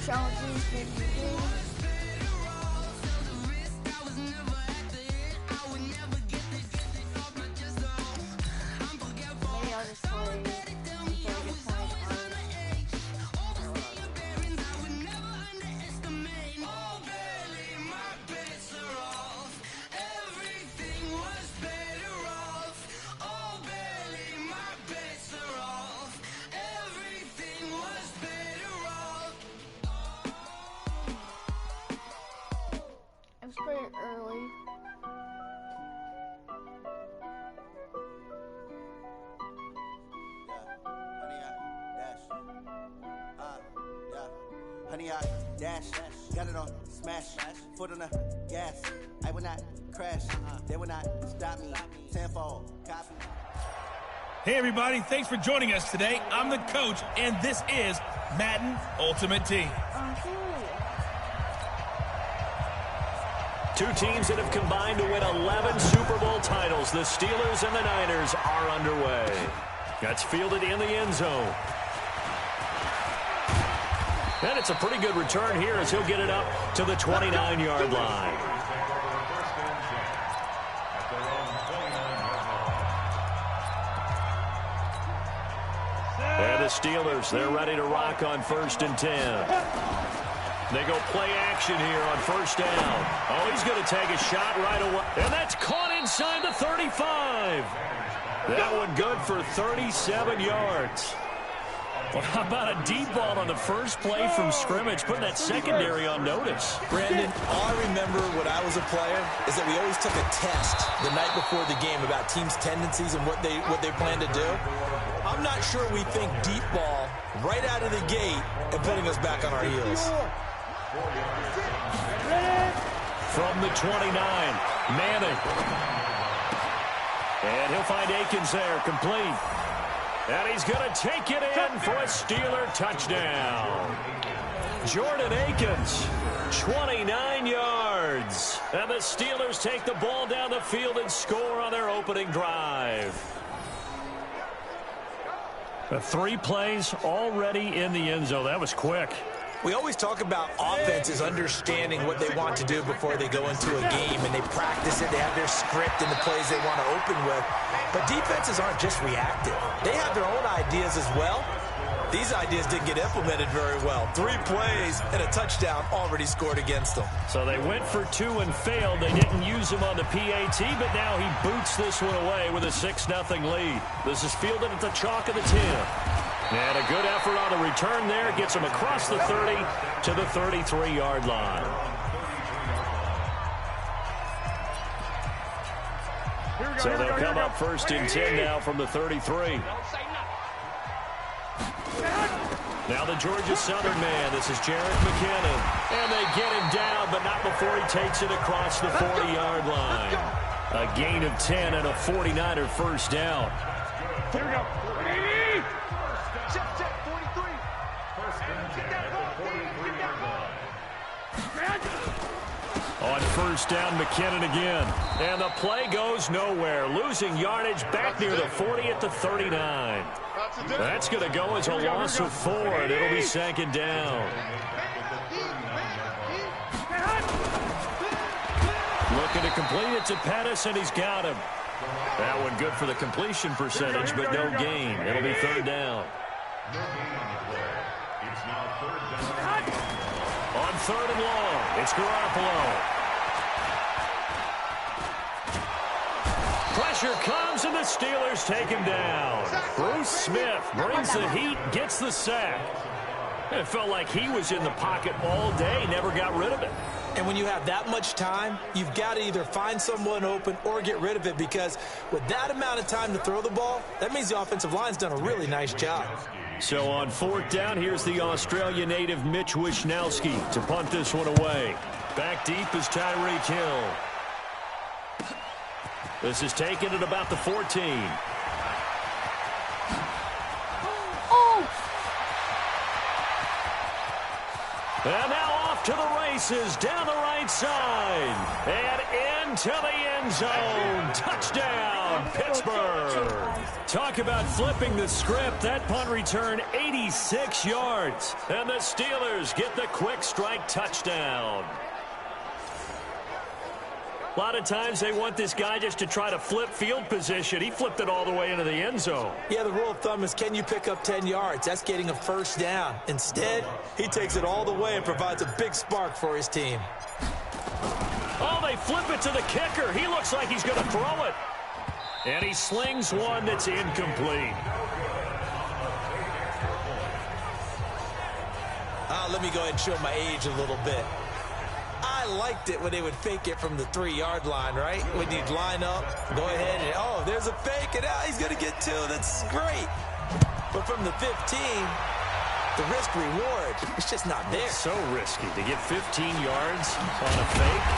challenges that you do. Maybe I'll just play until I get 20 cards. It's pretty early. Honey, I dash, got it on smash, foot on the gas. I will not crash, they will not stop me. Tenfold, copy. Hey everybody, thanks for joining us today. I'm the coach, and this is Madden Ultimate Team. Two teams that have combined to win 11 Super Bowl titles. The Steelers and the Niners are underway. That's fielded in the end zone. And it's a pretty good return here as he'll get it up to the 29-yard line. And the Steelers, they're ready to rock on 1st and 10. They go play action here on 1st down. Oh, he's going to take a shot right away. And that's caught inside the 35. That one good for 37 yards. Well, how about a deep ball on the first play from scrimmage, putting that secondary on notice? Brandon, all I remember when I was a player is that we always took a test the night before the game about teams' tendencies and what they plan to do. I'm not sure we think deep ball right out of the gate and putting us back on our heels. From the 29, Manning. And he'll find Akins there, complete. And he's going to take it in for a Steeler touchdown. Jordan Akins, 29 yards. And the Steelers take the ball down the field and score on their opening drive. The 3 plays already in the end zone. That was quick. We always talk about offenses understanding what they want to do before they go into a game, and they practice it. They have their script and the plays they want to open with. But defenses aren't just reactive. They have their own ideas as well. These ideas didn't get implemented very well. 3 plays and a touchdown already scored against them. So they went for 2 and failed. They didn't use him on the PAT, but now he boots this one away with a 6-0 lead. This is fielded at the chalk of the 10. And a good effort on the return there. Gets him across the 30 to the 33-yard line. So they'll come up 1st and 10 now from the 33. Now the Georgia Southern man. This is Jerick McKinnon. And they get him down, but not before he takes it across the 40-yard line. A gain of 10 and a 49er first down. Here we go. On 1st down, McKinnon again. And the play goes nowhere. Losing yardage back near the 40 at the 39. That's going to go as a loss of 4, and it'll be 2nd down. Looking to complete it to Pettis, and he's got him. That one good for the completion percentage, but no gain. It'll be 3rd down. On 3rd and long, it's Garoppolo. Pressure comes, and the Steelers take him down. Bruce Smith brings the heat, gets the sack. It felt like he was in the pocket all day, never got rid of it. And when you have that much time, you've got to either find someone open or get rid of it, because with that amount of time to throw the ball, that means the offensive line's done a really nice job. So on 4th down, here's the Australia native Mitch Wishnowsky to punt this one away. Back deep is Tyreek Hill. This is taken at about the 14. And now off off to the races down the right side. And into the end zone. Touchdown, Pittsburgh. Talk about flipping the script. That punt return 86 yards. And the Steelers get the quick strike touchdown. A lot of times they want this guy just to try to flip field position. He flipped it all the way into the end zone. Yeah, the rule of thumb is, can you pick up 10 yards? That's getting a first down. Instead, he takes it all the way and provides a big spark for his team. Oh, they flip it to the kicker. He looks like he's going to throw it. And he slings one that's incomplete. Let me go ahead and show my age a little bit. I liked it when they would fake it from the 3-yard line, right? When you'd line up, go ahead and, oh, there's a fake, and now he's going to get 2. That's great. But from the 15, the risk-reward, it's just not there. So risky to get 15 yards on a fake.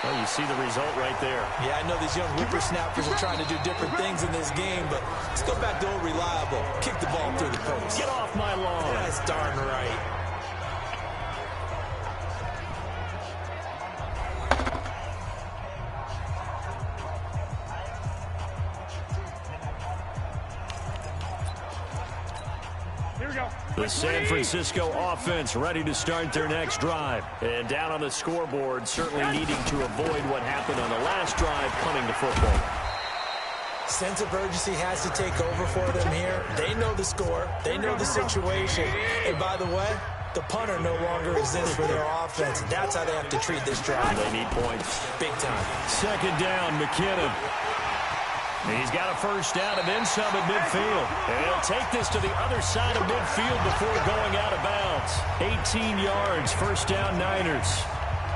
Well, you see the result right there. Yeah, I know these young whippersnappers are trying to do different things in this game, but let's go back to old reliable. Kick the ball through the post. Get off my lawn. That's darn right. The San Francisco offense ready to start their next drive. And down on the scoreboard, certainly needing to avoid what happened on the last drive, punting the football. Sense of urgency has to take over for them here. They know the score. They know the situation. And by the way, the punter no longer exists for their offense. That's how they have to treat this drive. They need points. Big time. Second down, McKinnon. He's got a first down and then some at midfield. And he'll take this to the other side of midfield before going out of bounds. 18 yards, first down, Niners.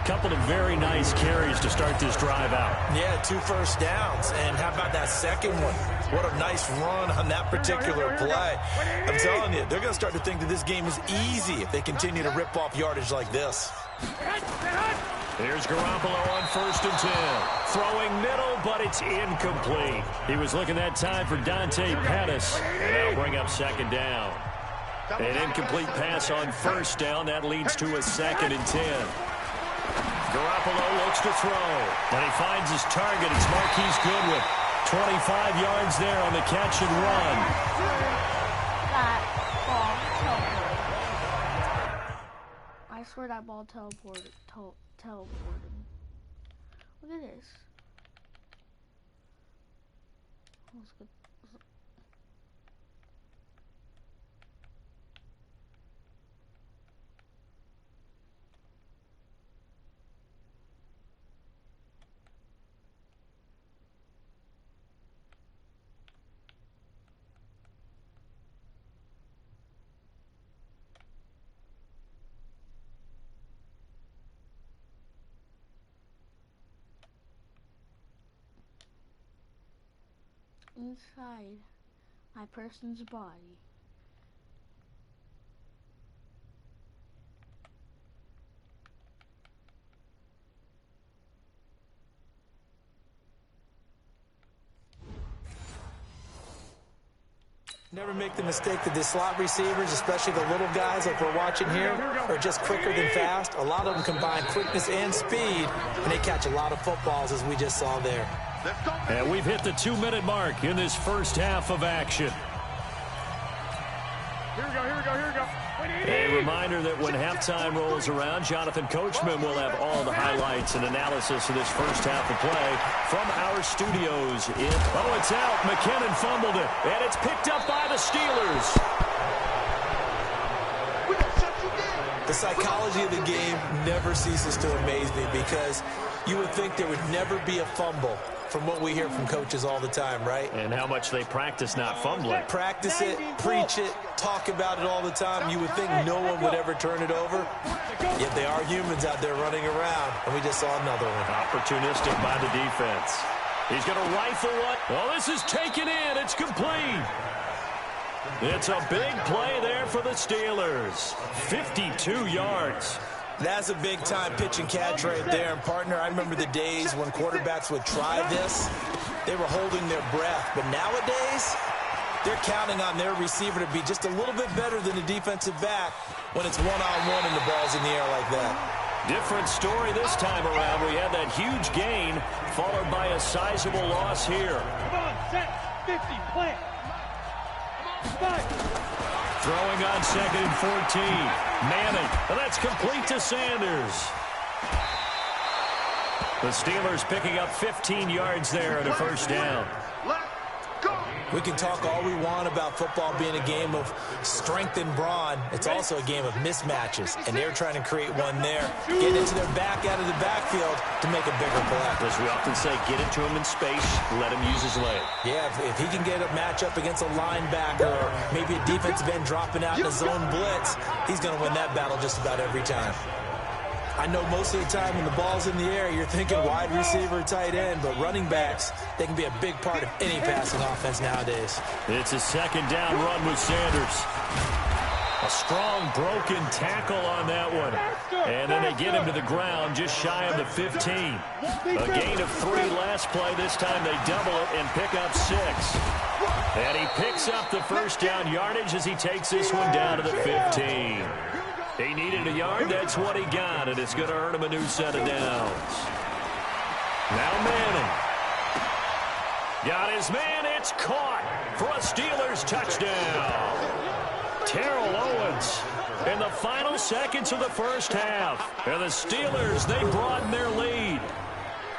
Couple of very nice carries to start this drive out. Yeah, 2 first downs. And how about that second one? What a nice run on that particular play. I'm telling you, they're going to start to think that this game is easy if they continue to rip off yardage like this. Here's Garoppolo on first and 10. Throwing middle, but it's incomplete. He was looking that time for Dante Pettis. And that'll bring up second down. An incomplete pass on first down. That leads to a second and 10. Garoppolo looks to throw. And he finds his target. It's Marquise Goodwin. 25 yards there on the catch and run. I swear that ball teleported. Look at this. Let's go. Inside my person's body. Never make the mistake that the slot receivers, especially the little guys like we're watching here, are just quicker than fast. A lot of them combine quickness and speed, and they catch a lot of footballs, as we just saw there. And we've hit the 2-minute mark in this first half of action. Here we go. A reminder that when halftime rolls around, Jonathan Coachman will have all the highlights and analysis of this first half of play from our studios. It's out. McKinnon fumbled it, and it's picked up by the Steelers. The psychology of the game never ceases to amaze me, because you would think there would never be a fumble from what we hear from coaches all the time, right? And how much they practice not fumbling. Practice it, preach it, talk about it all the time. You would think no one would ever turn it over. Yet they are humans out there running around, and we just saw another one. Opportunistic by the defense. He's going to rifle one. Well, this is taken in. It's complete. It's a big play there for the Steelers. 52 yards. That's a big-time pitch and catch right there. And, partner, I remember the days when quarterbacks would try this. They were holding their breath. But nowadays, they're counting on their receiver to be just a little bit better than the defensive back when it's one-on-one and the ball's in the air like that. Different story this time around. We had that huge gain followed by a sizable loss here. Come on, set, 50, play. Throwing on 2nd and 14. Manning, and that's complete to Sanders. The Steelers picking up 15 yards there at a first down. We can talk all we want about football being a game of strength and brawn. It's also a game of mismatches, and they're trying to create one there. Get into their back out of the backfield to make a bigger play. As we often say, get it to him in space, let him use his leg. Yeah, if he can get a matchup against a linebacker or maybe a defensive end dropping out in a zone blitz, he's going to win that battle just about every time. I know most of the time when the ball's in the air, you're thinking wide receiver, tight end, but running backs, they can be a big part of any passing offense nowadays. It's a 2nd down run with Sanders. A strong broken tackle on that one. And then they get him to the ground just shy of the 15. A gain of 3 last play. This time they double it and pick up 6. And he picks up the first down yardage as he takes this one down to the 15. He needed a yard, that's what he got, and it's going to earn him a new set of downs. Now Manning. Got his man, it's caught for a Steelers touchdown. Terrell Owens in the final seconds of the first half. And the Steelers, they broaden their lead.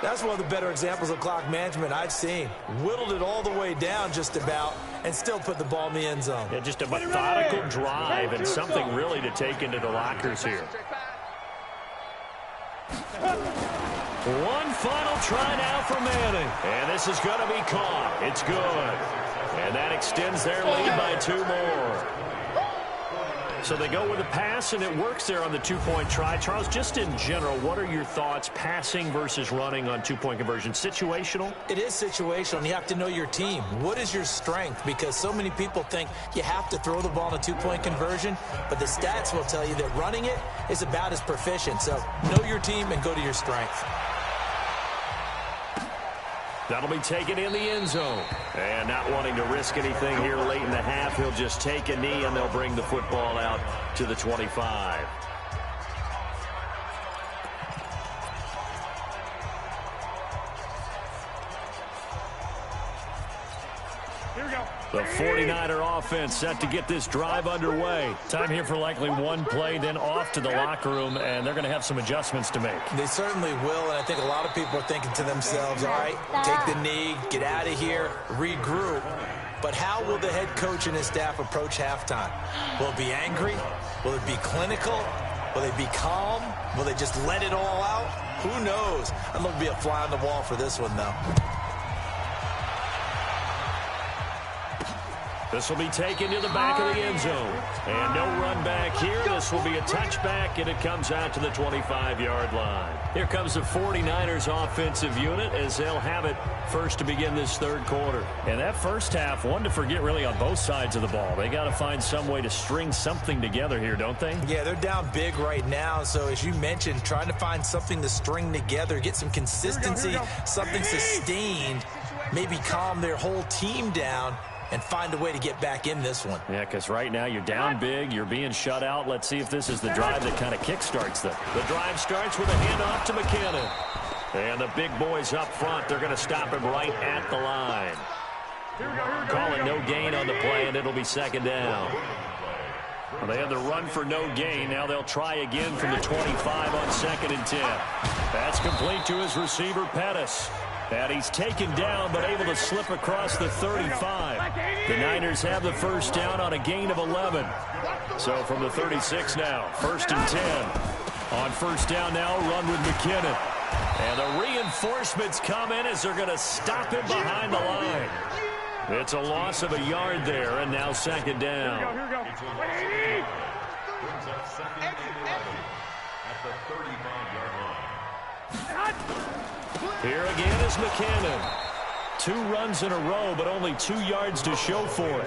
That's one of the better examples of clock management I've seen. Whittled it all the way down just about and still put the ball in the end zone. Yeah, just a methodical drive and something really to take into the lockers here. One final try now for Manning. And this is going to be caught. It's good. And that extends their lead by 2 more. So they go with a pass, and it works there on the 2-point try. Charles, just in general, what are your thoughts passing versus running on 2-point conversion? Situational? It is situational, and you have to know your team. What is your strength? Because so many people think you have to throw the ball in a 2-point conversion, but the stats will tell you that running it is about as proficient. So know your team and go to your strength. That'll be taken in the end zone. And not wanting to risk anything here late in the half, he'll just take a knee, and they'll bring the football out to the 25. Here we go. The 49er offense set to get this drive underway. Time here for likely one play, then off to the locker room, and they're going to have some adjustments to make. They certainly will, and I think a lot of people are thinking to themselves, all right, take the knee, get out of here, regroup. But how will the head coach and his staff approach halftime? Will it be angry? Will it be clinical? Will they be calm? Will they just let it all out? Who knows? I'd love to be a fly on the wall for this one, though. This will be taken to the back of the end zone. And no run back here. This will be a touchback, and it comes out to the 25-yard line. Here comes the 49ers offensive unit as they'll have it first to begin this 3rd quarter. And that first half, one to forget really on both sides of the ball. They got to find some way to string something together here, don't they? Yeah, they're down big right now. So as you mentioned, trying to find something to string together, get some consistency, something sustained, maybe calm their whole team down, and find a way to get back in this one. Yeah, because right now you're down big, you're being shut out. Let's see if this is the drive that kind of kickstarts them. The drive starts with a handoff to McKinnon. And the big boys up front, they're going to stop him right at the line. Calling no gain on the play, and it'll be 2nd down. Well, they had the run for no gain. Now they'll try again from the 25 on 2nd and 10. That's complete to his receiver, Pettis. And he's taken down, but able to slip across the 35. The Niners have the first down on a gain of 11. So from the 36 now, 1st and 10. On first down now, run with McKinnon. And the reinforcements come in as they're going to stop him behind the line. It's a loss of a yard there, and now 2nd down. Here we go. At the 35-yard line. Here again is McKinnon. 2 runs in a row, but only 2 yards to show for it.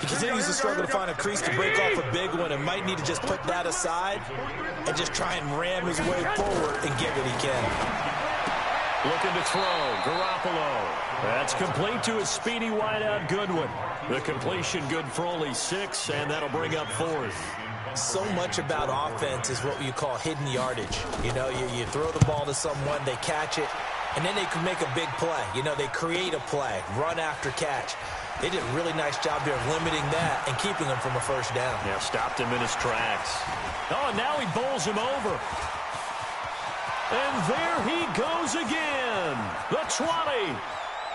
He continues to struggle to find a crease to break off a big one and might need to just put that aside and just try and ram his way forward and get what he can. Looking to throw. Garoppolo. That's complete to his speedy wideout, Goodwin. The completion good for only 6, and that'll bring up 4th. So much about offense is what you call hidden yardage. You know, you throw the ball to someone, they catch it, and then they can make a big play. You know, they create a play, run after catch. They did a really nice job there of limiting that and keeping him from a first down. Yeah, stopped him in his tracks. Oh, and now he bowls him over. And there he goes again. The 20.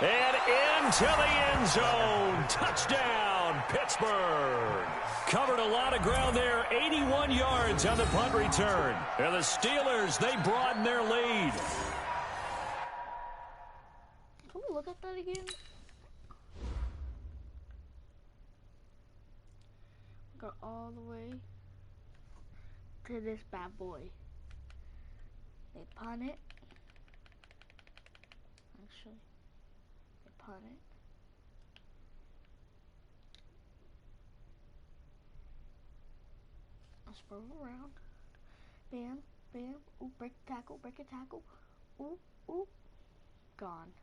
And into the end zone. Touchdown, Pittsburgh. Covered a lot of ground there. 81 yards on the punt return. And the Steelers, they broaden their lead. Can we look at that again? Go all the way to this bad boy. They punt it. Actually, they punt it. I'll spur around. Bam, bam. Ooh, break a tackle, break a tackle. Ooh, ooh. Gone.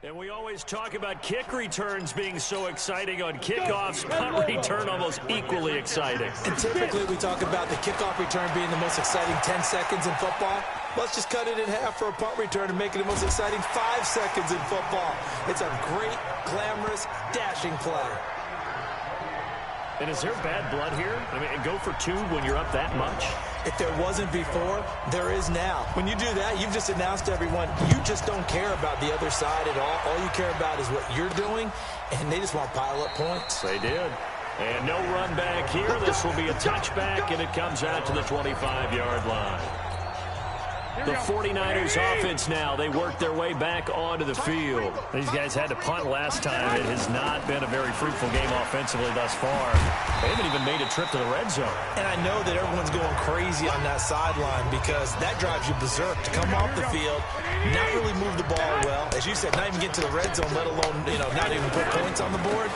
And we always talk about kick returns being so exciting on kickoffs. Punt return almost equally exciting. And typically we talk about the kickoff return being the most exciting 10 seconds in football. Let's just cut it in half for a punt return and make it the most exciting 5 seconds in football. It's a great, glamorous, dashing play. And is there bad blood here? I mean, go for 2 when you're up that much? If there wasn't before, there is now. When you do that, you've just announced to everyone, you just don't care about the other side at all. All you care about is what you're doing, and they just want to pile up points. They did. And no run back here. This will be a touchback, and it comes out to the 25-yard line. The 49ers offense now, they work their way back onto the field. These guys had to punt last time. It has not been a very fruitful game offensively thus far. They haven't even made a trip to the red zone. And I know that everyone's going crazy on that sideline because that drives you berserk to come off the field, not really move the ball well. As you said, not even get to the red zone, let alone, not even put points on the board.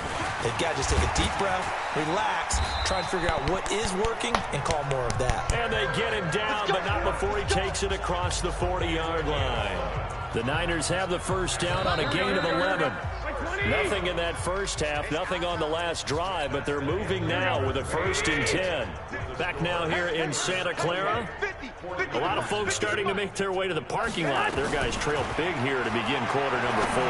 They've got to just take a deep breath, relax, try and figure out what is working, and call more of that. And they get him down, but not before he takes it across the 40-yard line. The Niners have the first down on a gain of 11. Nothing in that first half, nothing on the last drive, but they're moving now with a 1st and 10. Back now here in Santa Clara. A lot of folks starting to make their way to the parking lot. Their guys trail big here to begin quarter number 4.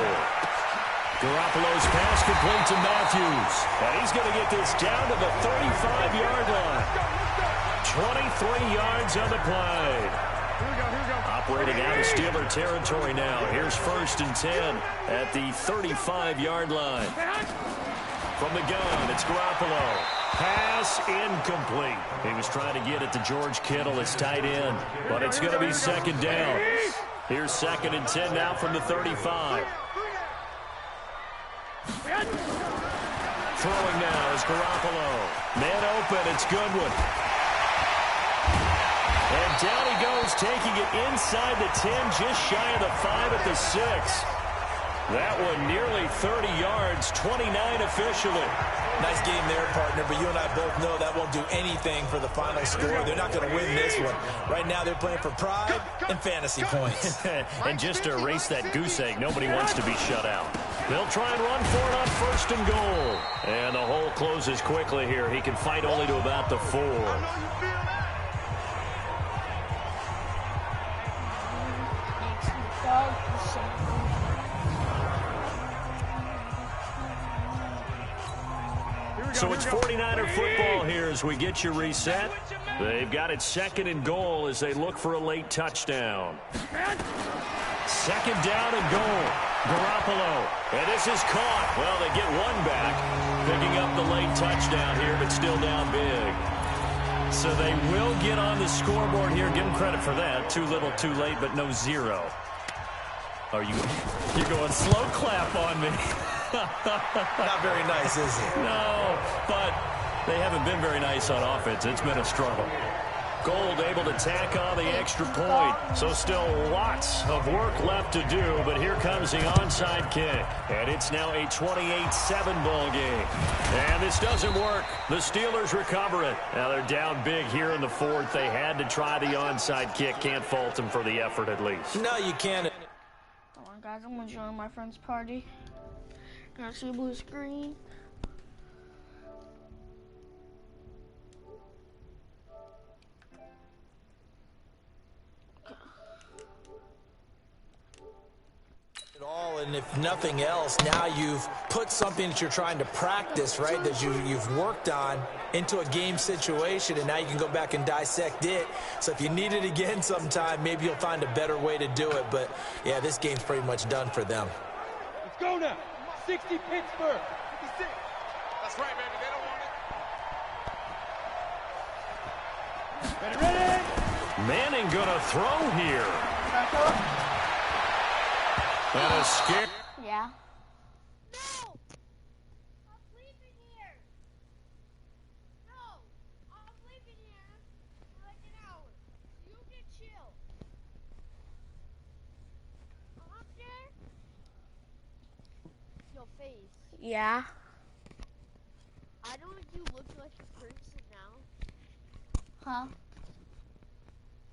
Garoppolo's pass complete to Matthews. And he's going to get this down to the 35-yard line. 23 yards on the play. Operating out of Steeler territory now. Here's 1st and 10 at the 35-yard line. From the gun, it's Garoppolo. Pass incomplete. He was trying to get it to George Kittle, his tight end. But it's going to be 2nd down. Here's 2nd and 10 now from the 35. Throwing now is Garoppolo. Man open, it's Goodwin. And down he goes, taking it inside the 10, just shy of the 5 at the 6. That one nearly 30 yards, 29 officially. Nice game there, partner, but you and I both know that won't do anything for the final score. They're not going to win this one. Right now they're playing for pride and fantasy points. And just to erase that goose egg, nobody wants to be shut out. They'll try and run for it on 1st and goal. And the hole closes quickly here. He can fight only to about the 4. So it's 49er football here as we get you reset. They've got it 2nd and goal as they look for a late touchdown. 2nd down and goal. Garoppolo. And this is caught. Well, they get one back. Picking up the late touchdown here, but still down big. So they will get on the scoreboard here. Give them credit for that. Too little, too late, but no 0. Are you're going slow clap on me. Not very nice, is it? No, but they haven't been very nice on offense. It's been a struggle. Gold able to tack on the extra point. So still lots of work left to do, but here comes the onside kick. And it's now a 28-7 ball game. And this doesn't work. The Steelers recover it. Now they're down big here in the fourth. They had to try the onside kick. Can't fault them for the effort at least. No, you can't. Come on, guys. I'm going to join my friend's party. Gonna see a blue screen. And if nothing else, now you've put something that you're trying to practice, right, that you've worked on into a game situation, and now you can go back and dissect it. So if you need it again sometime, maybe you'll find a better way to do it. But, yeah, this game's pretty much done for them. Let's go now. 60 Pittsburgh. 56. That's right, baby. They don't want it. Ready? Manning gonna throw here. And a scare. Yeah. No! I'm leaving here! No! I'm leaving here for like an hour. So you can chill. I'm there. Your face. Yeah. I know you look like a person now. Huh?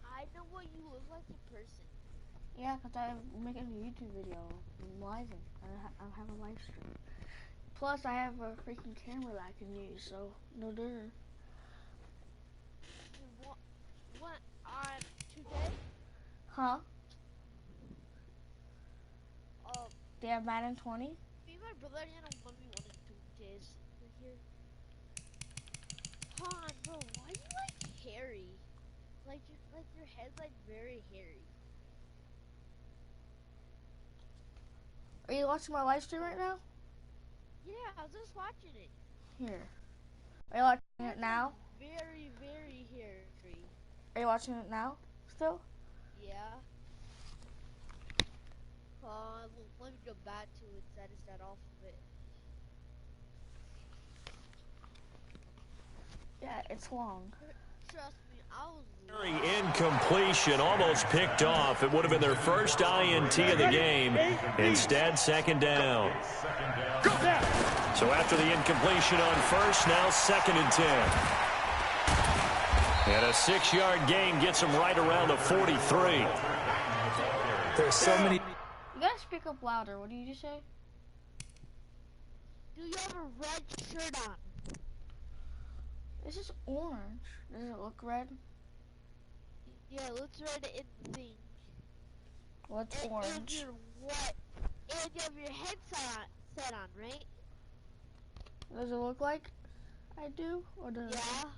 I know what you look like a person. Yeah, because I'm making a YouTube video. I'm live. I have a live stream. Plus, I have a freaking camera that I can use, so no dirt. What on today? Huh? They have Madden 20? Me and my brother and I want me one of 2 days here. Han, bro, why are you like hairy? Like your head's like very hairy. Are you watching my live stream right now? Yeah, I was just watching it. Here. Are you watching it now? Very, very hairy. Are you watching it now? Still? Yeah. Let me go back to it. That is that off of it. Yeah, it's long. Trust me, I was. Incompletion, almost picked off. It would have been their first INT of the game. Instead, second down. So after the incompletion on first, now 2nd and 10. And a 6-yard gain gets them right around the 43. There's so many. You gotta speak up louder. What did you just say? Do you have a red shirt on? This is orange. Does it look red? Yeah, it looks red in the thing. What's And orange? you're what? And you have your headset set on, right? Does it look like I do? Or does it? Yeah.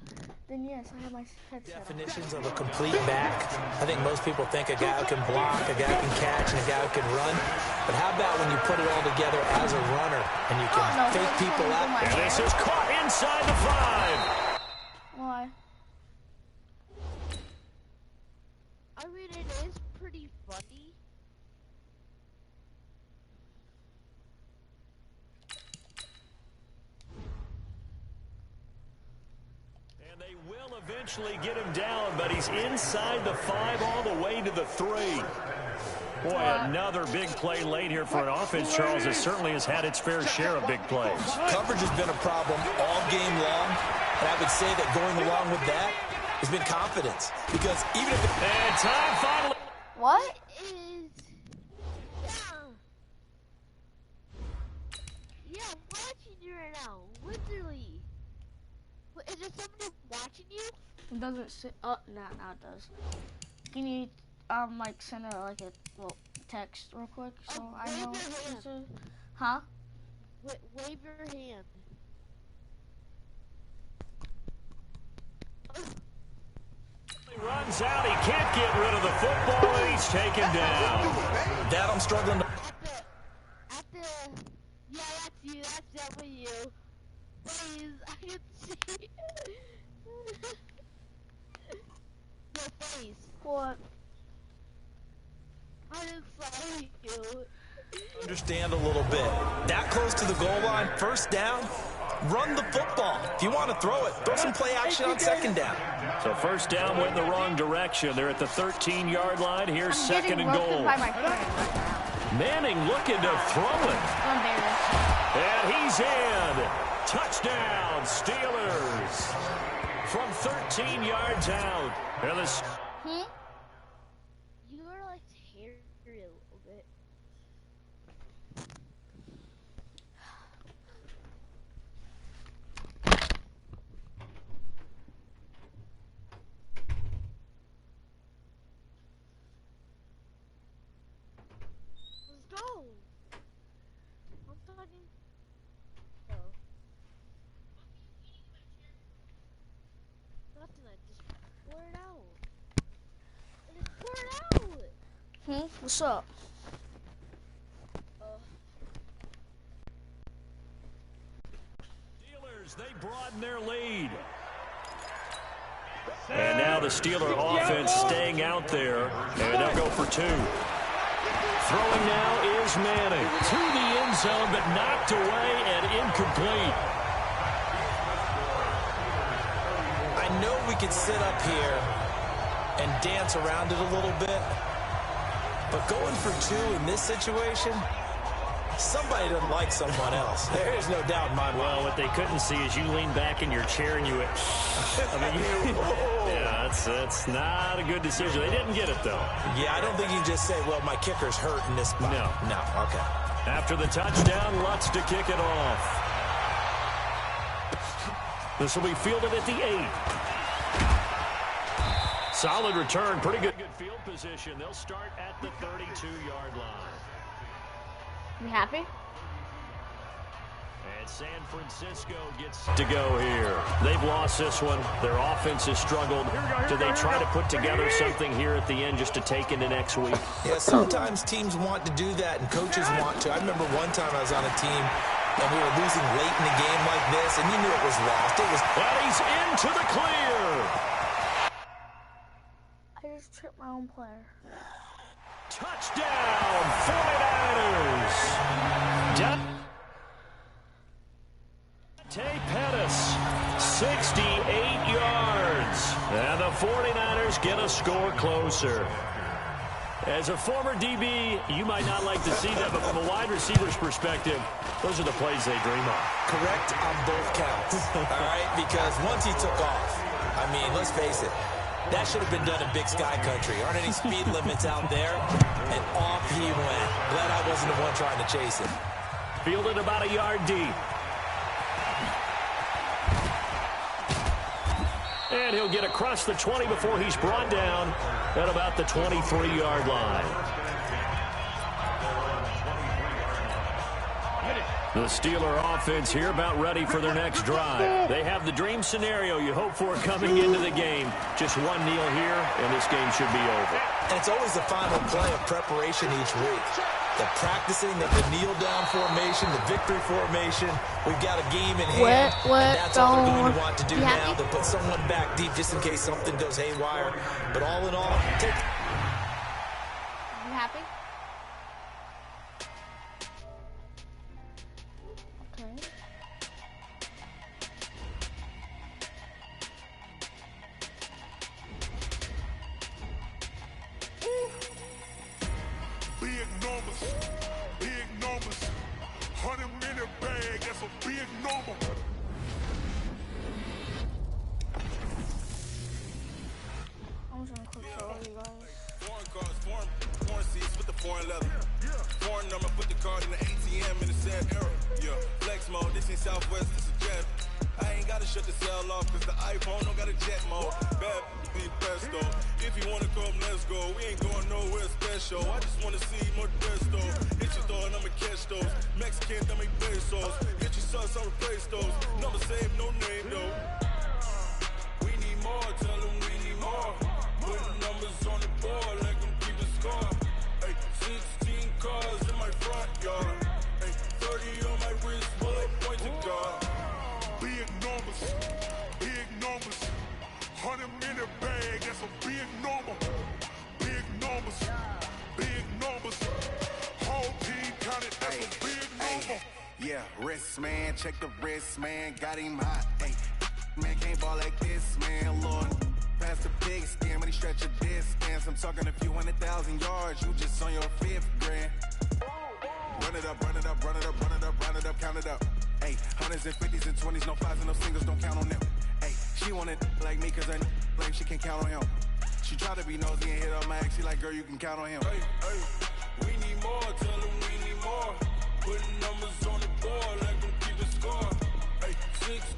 Then yes, I have my headset on. Definitions of a complete back. I think most people think a guy who can block, a guy who can catch, and a guy who can run. But how about when you put it all together as a runner and you can fake people out? And this is caught inside the 5. Why? I mean, it is pretty funny. And they will eventually get him down, but he's inside the 5 all the way to the 3. Boy, another big play late here for an offense, Charles, that certainly has had its fair share of big plays. Coverage has been a problem all game long, and I would say that going along with that has been confidence. Because even if And time finally. What? It is. Yeah, I'm watching you right now. Literally. But is there somebody watching you? It doesn't say. Oh, now it does. Can you like send a like a little text real quick so I know? Wave your hand. This is, huh? Wave your hand. He runs out. He can't get rid of the football, and he's taken down. that I'm struggling to. Yeah, that's you. That's definitely you. Please, I can see your face. What? I just saw you. Understand a little bit. That close to the goal line, first down, Run the football. If you want to throw it, throw some play action on second down. So first down went in the wrong direction. They're at the 13-yard line. Here's second and goal. Manning looking to throw it. And he's in. Touchdown, Steelers. From 13 yards out. And the You are like hairy a little bit. Let's go. I'm talking. Oh. Nothing. I just pour it out. I just pour it out. What's up? Steelers, they broaden their lead. And now the Steeler offense staying out there. And they'll go for 2. Throwing now is Manning. To the end zone, but knocked away and incomplete. I know we could sit up here and dance around it a little bit, but going for 2 in this situation, somebody doesn't like someone else. There is no doubt in my mind. Well, what they couldn't see is you lean back in your chair and you went, yeah, that's not a good decision. They didn't get it, though. Yeah, I don't think you can just say, well, my kicker's hurt in this spot. No, okay. After the touchdown, Lutz to kick it off. This will be fielded at the 8. Solid return. Pretty good field position. They'll start at the 32-yard line. You happy? And San Francisco gets to go here. They've lost this one. Their offense has struggled. Do they try to put together something here at the end just to take into next week? Yeah, sometimes teams want to do that and coaches want to. I remember one time I was on a team and we were losing late in the game like this, and you knew it was lost. Well, he's into the clear. I just tripped my own player. Touchdown, 49ers. Dante Pettis, 68 yards. And the 49ers get a score closer. As a former DB, you might not like to see that, but from a wide receiver's perspective, those are the plays they dream of. Correct on both counts, all right? Because once he took off, I mean, let's face it, that should have been done in Big Sky Country. Aren't any speed limits out there? And off he went. Glad I wasn't the one trying to chase him. Fielded about a yard deep. And he'll get across the 20 before he's brought down at about the 23-yard line. The Steeler offense here about ready for their next drive. They have the dream scenario you hope for coming into the game. Just one kneel here, and this game should be over. And it's always the final play of preparation each week. The practicing of the kneel-down formation, the victory formation. We've got a game in hand, and that's all we're going to want to do now, to put someone back deep just in case something goes haywire. But all in all, take... You happy? Okay. Big numbers, 100 minute bag, that's a big number. I'm just gonna quick show you guys. Foreign cars, foreign seats with the foreign leather. Foreign number, put the card in the ATM in the sad era. Yeah, flex mode, this ain't Southwest, this is jet. I ain't gotta shut the cell off, cause the iPhone don't got a jet mode. Bad need pesto. If you wanna come, let's go. We ain't going nowhere special. I just wanna see more pesto. Hit your door and I'ma catch those. Mexican, dummy pesos. Get your sauce, I'll replace those. Number save, no name though. We need more, tell them we need more. Putting numbers on the board like I'm keeping score. Hey, 16 cars in my front yard. Hey, 30 on my wrist, bullet point to God. Big numbers, 100 minute bag, that's a big number. Big numbers, whole team counted, that's a big number. Yeah, wrist, man, check the wrist, man, got him hot. Hey, man, can't ball like this, man, Lord. Pass the big skin when he stretch a distance. I'm talking a few 100,000 yards, you just on your 5th grand. Run it up, run it up, run it up, run it up, run it up, count it up. Hey, 100s and 50s and 20s, no 5s and no singles, don't count on them. Hey, she want it like me, cause I like she can count on him. She try to be nosy and hit up my ex, she like, girl, you can count on him. Hey, hey, we need more, tell them we need more. Putting numbers on the board, like them keep a score. Hey, 6.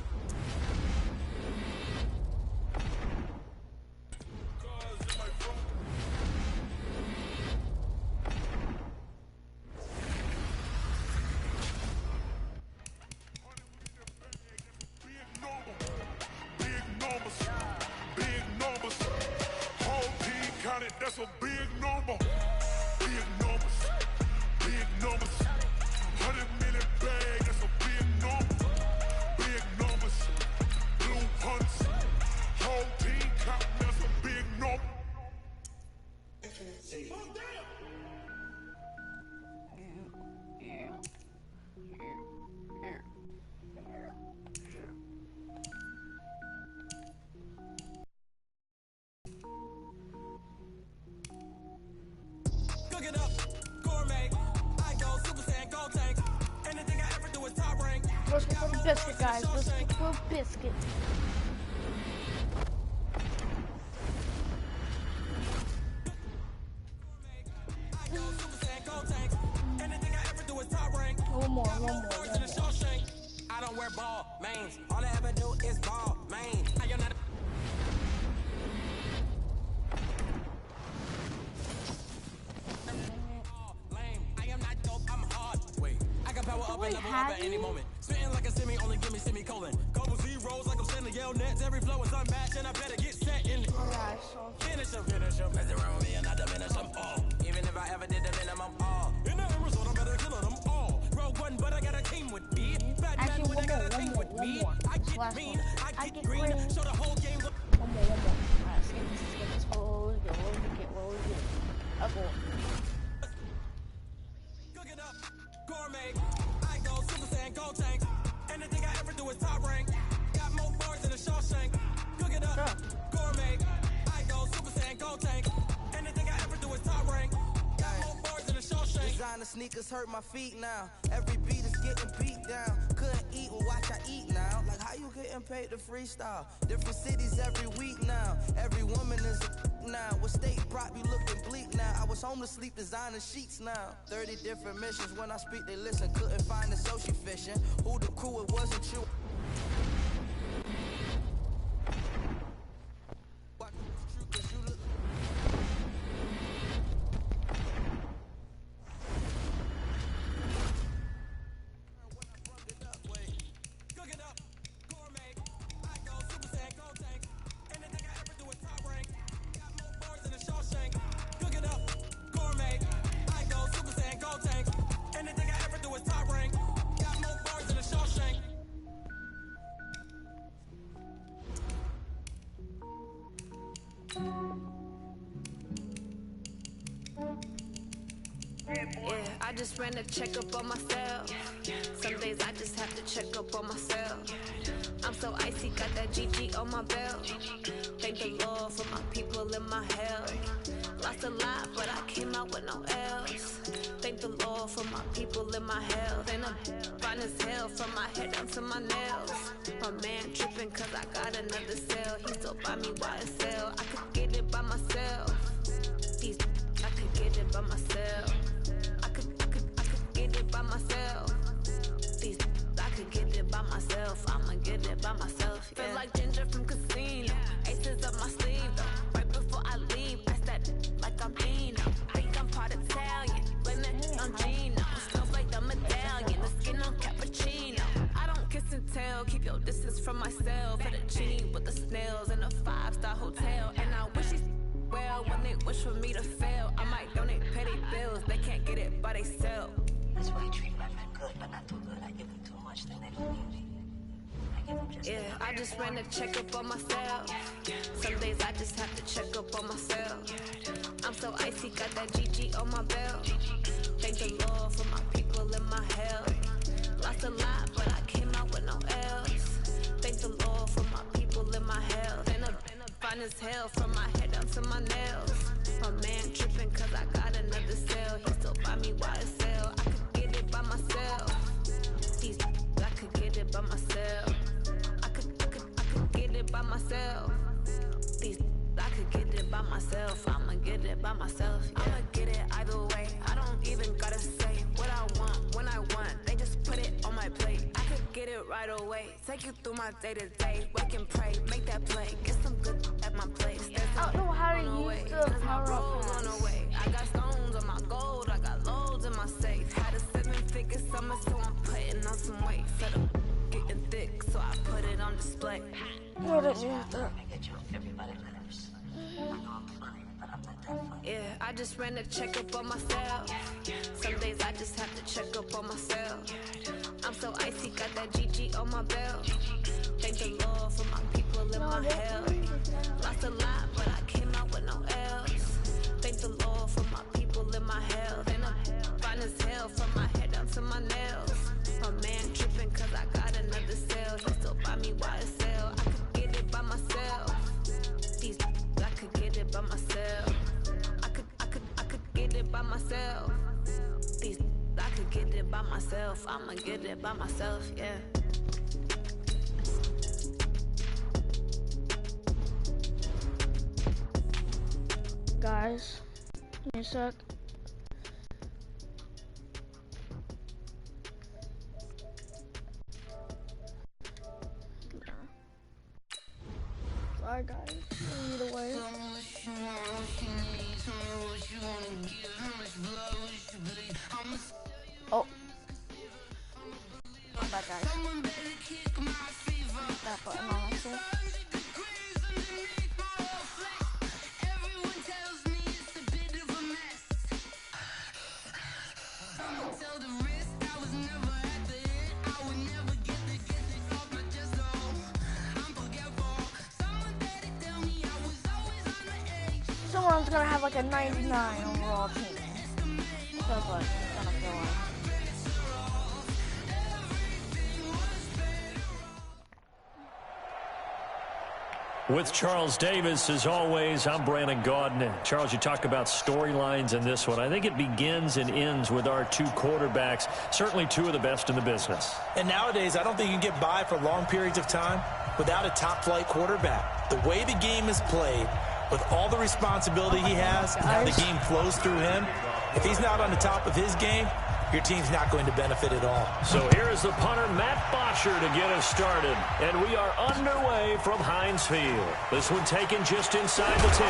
That's a big number. Big numbers. Big numbers. 100 million bag, that's a big number. Big numbers. Blue hunts. Whole team count, that's a big number. Cook it up, gourmet. I go Super Saiyan, Gold Tank. Anything I ever do is top rank. Let's go for the biscuit, guys. Let's go for a biscuit. I go Super Saiyan, Gold Tank. Anything I ever do is top rank. One more. I don't wear ball mains. All I ever do is ball main. I am not. Power up and level up at any moment. Spitting like a semi, only give me semicolon. Couple zeros like I'm sending yell nets. Every flow is unmatched, and I better get set in. Finish them. Mess around with me and I diminish them all. Even if I ever did the minimum all. In the end result, I'm better killing them all. Rogue one, but I got a team with me. Bad man, when I got a team with me. I get mean, I get green. So the whole game. One more. Alright, skip this. What we get? Okay. Cook it up, gourmet. I go Super Saiyan, Gold Tank. Anything I ever do is top rank. Got more bars than a Shawshank. Cook it up, gourmet. I go Super Saiyan, Gold Tank. Anything I ever do is top rank. Got more bars than a Shawshank. Designer sneakers hurt my feet now. Every beat is getting beat down. Couldn't eat, well watch I eat now. Like how you getting paid to freestyle? Different cities every week now. Every woman is a now. What state prop you looking bleak now? I was home to sleep designer sheets now. 30 different missions. When I speak they listen. Couldn't find the social fishing. Who the crew, it wasn't you. Yeah, I just ran a checkup on myself. Some days I just have to check up on myself. I'm so icy, got that GG on my belt. Thank the Lord for my people in my health. Lost a lot, but I came out with no L's. Thank the Lord for my people in my health. And I'm fine as hell from my head down to my nails. My man tripping cause I got another cell. He still buy me YSL. I could get it by myself. I could get it by myself. I could get it by myself. I could get it by myself. I'ma get it by myself. Yeah. Feel like Ginger from Casino. Aces up my sleeve though. Right before I leave, I that like I'm Dino. Think I'm part Italian. Blame that on Gino. Smells like the medallion. The skin on cappuccino. I don't kiss and tell. Keep your distance from myself. Fettuccine with the snails in a 5-star hotel. And I wish he's well when they wish for me to fail. I might donate petty bills. They can't get it by themselves. That's why I treat my men good, but not too good. I give them too much, then they don't need me. Yeah, I just ran a checkup on myself. Some days I just have to check up on myself. I'm so icy, got that GG on my belt. Thank the Lord for my people in my health. Lost a lot, but I came out with no L's. Thank the Lord for my people in my health. Been fine as hell from my head down to my nails. My man tripping cause I got another cell. He still buy me YSL. I could get it by myself. I could get it by myself. I could get it by myself. I could get it by myself. I'ma get it by myself. Yeah. I'ma get it either way. I don't even gotta say what I want when I want. They just put it on my plate. I could get it right away. Take you through my day to day. Wake and pray, make that play. Get some good at my place. I don't know how to use the power up. On the way. I got stones on my gold. I got loads in my safe. Had a 7-figure summer, so I'm putting on some weight. Fed up getting thick, so I put it on display. What is that? Yeah, I just ran a checkup on myself. Some days I just have to check up on myself. I'm so icy, got that GG on my belt. Thank the Lord for my people in my health. Lost a lot, but I came out with no L's. Thank the Lord for my people in my health. And I'm fine as hell from my head down to my nails. My man tripping cause I got another cell. He still buy me YSL. I could get it by myself. I could get it by myself. I could get it by myself. I could get it by myself. I'ma get it by myself, yeah. Guys, give me a sec. Sorry guys, either way. Oh. I'm back, guys. That button on myself. Someone's gonna have like a 99 overall team. That's what it's gonna feel like. With Charles Davis, as always, I'm Brandon Gaudin. Charles, you talk about storylines in this one. I think it begins and ends with our two quarterbacks, certainly two of the best in the business. And nowadays, I don't think you can get by for long periods of time without a top-flight quarterback. The way the game is played, with all the responsibility he has and how the game flows through him, if he's not on the top of his game, your team's not going to benefit at all. So here is the punter, Matt Bosher, to get us started. And we are underway from Heinz Field. This one taken just inside the 10.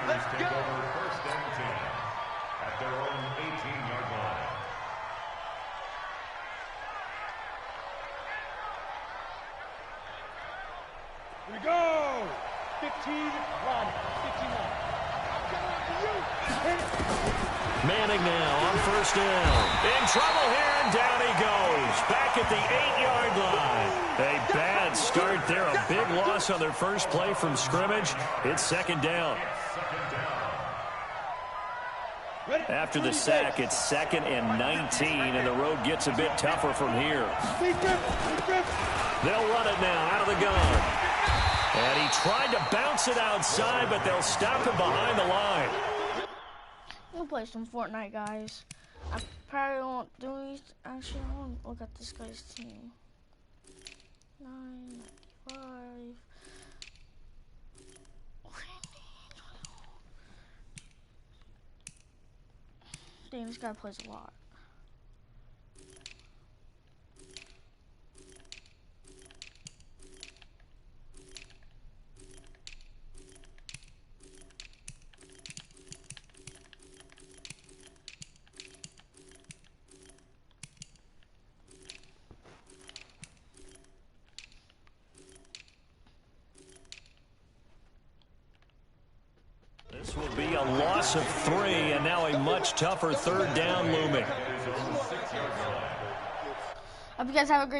Let's go. Take over first and 10 at their own 18-yard line. Here we go. 15, run. 59. Manning now on first down. In trouble here, and down he goes. Back at the 8-yard line. A bad start there. A big loss on their first play from scrimmage. It's second down. After the sack, it's 2nd and 19, and the road gets a bit tougher from here. They'll run it now out of the gun. And he tried to bounce it outside, but they'll stop him behind the line. We'll play some Fortnite, guys. I probably won't do these. Actually, I want to look at this guy's team. 995. Dang, this guy plays a lot. This will be a loss of 3, and now a much tougher third down looming. Hope you guys have a great